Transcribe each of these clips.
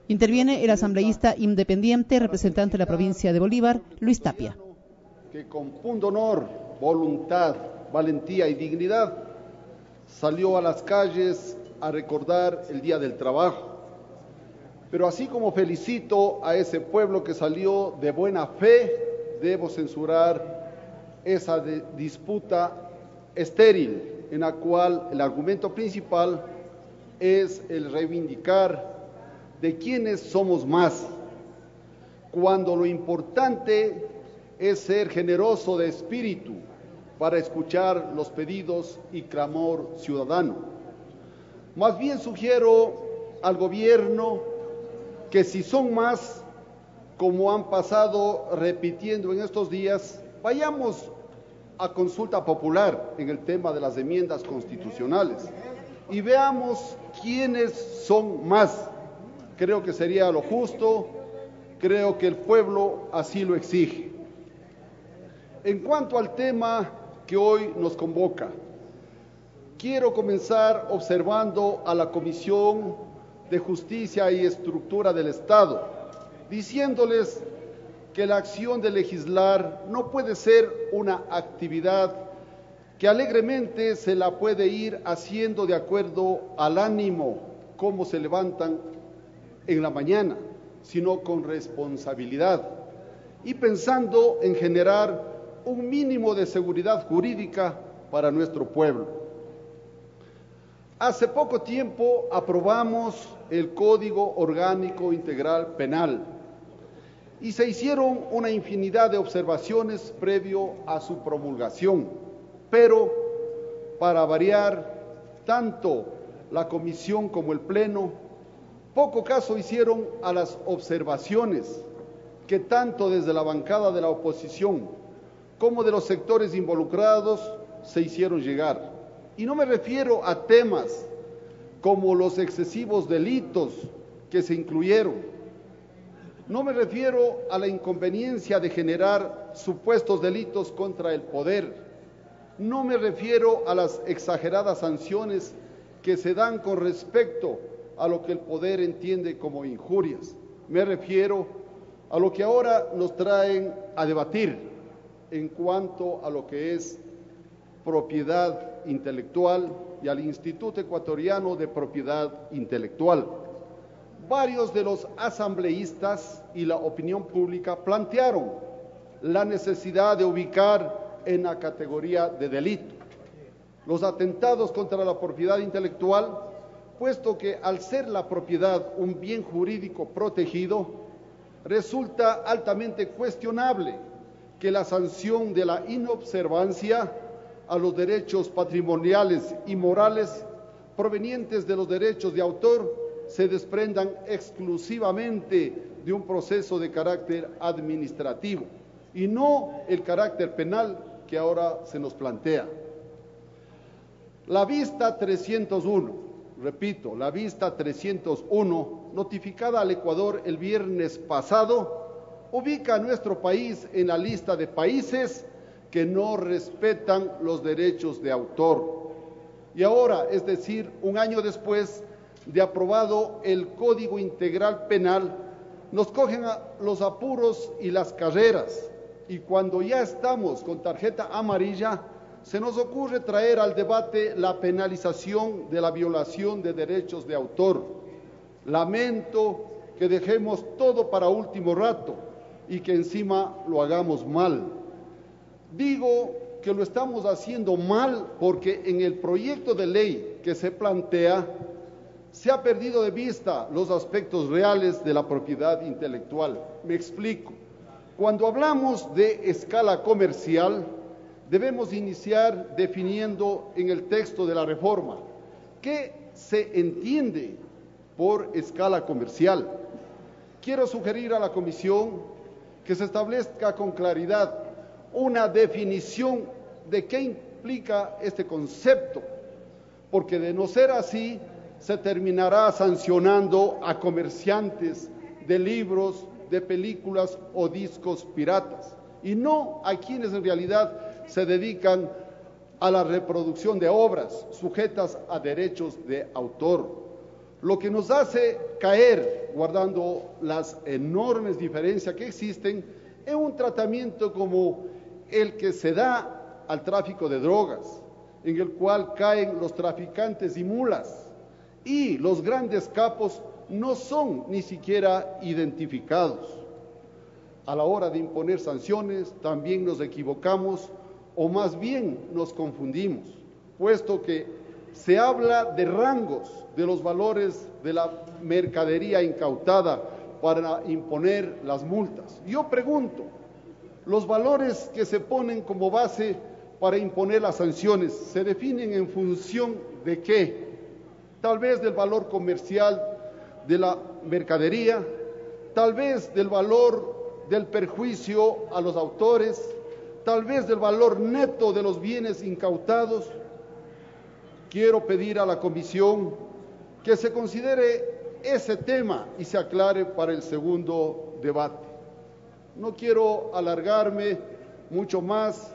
Interviene el asambleísta independiente, representante de la provincia de Bolívar, Luis Tapia. Que con pundonor, voluntad, valentía y dignidad salió a las calles a recordar el Día del Trabajo. Pero así como felicito a ese pueblo que salió de buena fe, debo censurar esa disputa estéril en la cual el argumento principal es el reivindicar de quiénes somos más, cuando lo importante es ser generoso de espíritu para escuchar los pedidos y clamor ciudadano. Más bien sugiero al gobierno que si son más, como han pasado repitiendo en estos días, vayamos a consulta popular en el tema de las enmiendas constitucionales y veamos quiénes son más. Creo que sería lo justo, creo que el pueblo así lo exige. En cuanto al tema que hoy nos convoca, quiero comenzar observando a la Comisión de Justicia y Estructura del Estado, diciéndoles que la acción de legislar no puede ser una actividad que alegremente se la puede ir haciendo de acuerdo al ánimo, como se levantan en la mañana, sino con responsabilidad y pensando en generar un mínimo de seguridad jurídica para nuestro pueblo. Hace poco tiempo aprobamos el Código Orgánico Integral Penal y se hicieron una infinidad de observaciones previo a su promulgación, pero para variar, tanto la comisión como el pleno poco caso hicieron a las observaciones que tanto desde la bancada de la oposición como de los sectores involucrados se hicieron llegar. Y no me refiero a temas como los excesivos delitos que se incluyeron. No me refiero a la inconveniencia de generar supuestos delitos contra el poder. No me refiero a las exageradas sanciones que se dan con respecto a lo que el poder entiende como injurias. Me refiero a lo que ahora nos traen a debatir en cuanto a lo que es propiedad intelectual y al Instituto Ecuatoriano de Propiedad Intelectual. Varios de los asambleístas y la opinión pública plantearon la necesidad de ubicar en la categoría de delito los atentados contra la propiedad intelectual, puesto que al ser la propiedad un bien jurídico protegido, resulta altamente cuestionable que la sanción de la inobservancia a los derechos patrimoniales y morales provenientes de los derechos de autor se desprendan exclusivamente de un proceso de carácter administrativo y no el carácter penal que ahora se nos plantea. La vista 301, repito, la vista 301, notificada al Ecuador el viernes pasado, ubica a nuestro país en la lista de países que no respetan los derechos de autor. Y ahora, es decir, un año después de aprobado el Código Integral Penal, nos cogen los apuros y las carreras, y cuando ya estamos con tarjeta amarilla, se nos ocurre traer al debate la penalización de la violación de derechos de autor. Lamento que dejemos todo para último rato y que encima lo hagamos mal. Digo que lo estamos haciendo mal porque en el proyecto de ley que se plantea se ha perdido de vista los aspectos reales de la propiedad intelectual. Me explico. Cuando hablamos de escala comercial, debemos iniciar definiendo en el texto de la reforma qué se entiende por escala comercial. Quiero sugerir a la Comisión que se establezca con claridad una definición de qué implica este concepto, porque de no ser así, se terminará sancionando a comerciantes de libros, de películas o discos piratas, y no a quienes en realidad se dedican a la reproducción de obras sujetas a derechos de autor. lo que nos hace caer, guardando las enormes diferencias que existen, en un tratamiento como el que se da al tráfico de drogas, en el cual caen los traficantes y mulas, y los grandes capos no son ni siquiera identificados. A la hora de imponer sanciones también nos equivocamos, o más bien nos confundimos, puesto que se habla de rangos de los valores de la mercadería incautada para imponer las multas. Yo pregunto, ¿los valores que se ponen como base para imponer las sanciones se definen en función de qué? Tal vez del valor comercial de la mercadería, tal vez del valor del perjuicio a los autores, tal vez del valor neto de los bienes incautados. Quiero pedir a la comisión que se considere ese tema y se aclare para el segundo debate. No quiero alargarme mucho más,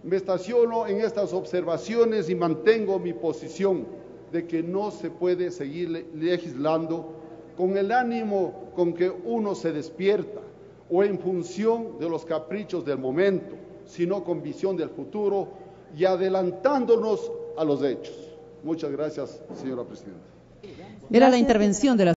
me estaciono en estas observaciones y mantengo mi posición de que no se puede seguir legislando con el ánimo con que uno se despierta o en función de los caprichos del momento, sino con visión del futuro y adelantándonos a los hechos. Muchas gracias, señora presidenta. Era la intervención de la